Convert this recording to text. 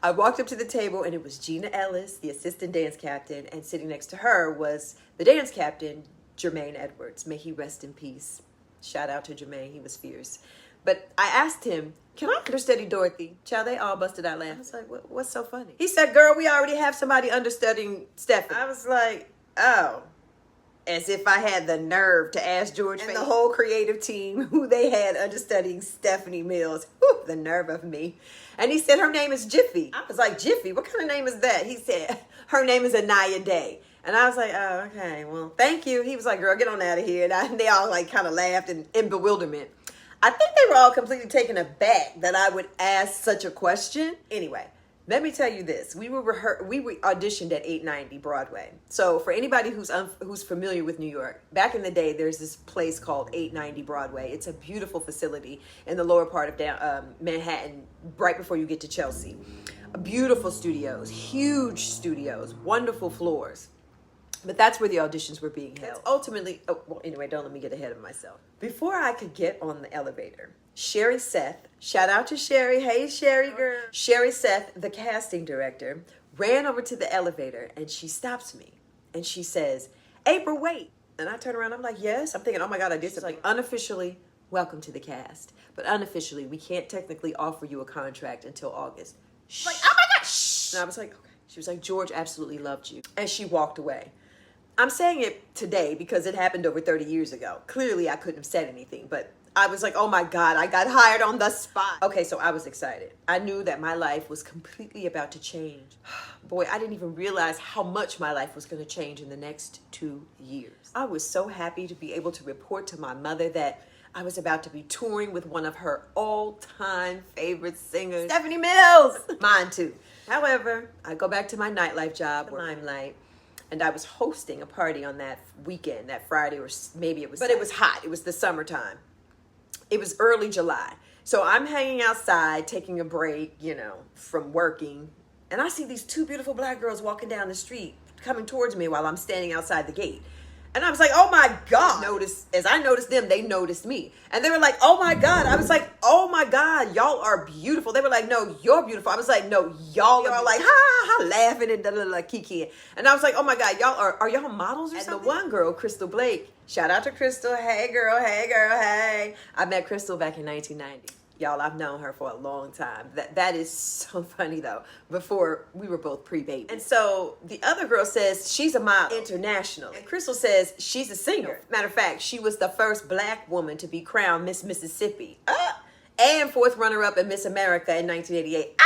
I walked up to the table and it was Gina Ellis, the assistant dance captain, and sitting next to her was the dance captain, Jermaine Edwards. May he rest in peace. Shout out to Jermaine, he was fierce. But I asked him, can I understudy Dorothy? Child, they all busted out laughing. I was like, what's so funny? He said, girl, we already have somebody understudying Stephanie. I was like, oh. As if I had the nerve to ask George and the whole creative team who they had understudying Stephanie Mills. Whew, the nerve of me. And he said, her name is Jiffy. I was like, Jiffy? What kind of name is that? He said, her name is Anaya Day. And I was like, oh, okay, well, thank you. He was like, girl, get on out of here. And they all like kind of laughed in bewilderment. I think they were all completely taken aback that I would ask such a question. Anyway, let me tell you this. We auditioned at 890 Broadway. So for anybody who's familiar with New York, back in the day, there's this place called 890 Broadway. It's a beautiful facility in the lower part of Manhattan, right before you get to Chelsea. Beautiful studios, huge studios, wonderful floors. But that's where the auditions were being held. Ultimately, anyway, don't let me get ahead of myself. Before I could get on the elevator, Sherry Seth, shout out to Sherry. Hey, Sherry girl. Sherry Seth, the casting director, ran over to the elevator and she stops me and she says, April, wait. And I turn around, I'm like, yes. I'm thinking, oh my God, I did something. Like, unofficially, welcome to the cast. But unofficially, we can't technically offer you a contract until August. Shh. Like, oh my God, shh. And I was like, okay. She was like, George absolutely loved you. And she walked away. I'm saying it today because it happened over 30 years ago. Clearly, I couldn't have said anything, but I was like, oh my God, I got hired on the spot. Okay, so I was excited. I knew that my life was completely about to change. Boy, I didn't even realize how much my life was going to change in the next 2 years. I was so happy to be able to report to my mother that I was about to be touring with one of her all-time favorite singers, Stephanie Mills. Mine too. However, I go back to my nightlife job, Limelight. And I was hosting a party on that weekend, that Friday, or maybe it was Saturday. But it was hot. It was the summertime. It was early July. So I'm hanging outside, taking a break, from working. And I see these two beautiful black girls walking down the street, coming towards me while I'm standing outside the gate. And I was like, oh my God. As I noticed them, they noticed me. And they were like, oh my God. I was like, oh my God, y'all are beautiful. They were like, no, you're beautiful. I was like, no, y'all are like, ha, ha, laughing and kiki. And I was like, oh my God, y'all are y'all models or something? And the one girl, Crystal Blake, shout out to Crystal. Hey girl, hey. I met Crystal back in 1990. Y'all, I've known her for a long time. That is so funny, though. Before, we were both pre-baby. And so, the other girl says she's a model internationally. And Crystal says she's a singer. Matter of fact, she was the first black woman to be crowned Miss Mississippi. And fourth runner-up at Miss America in 1988.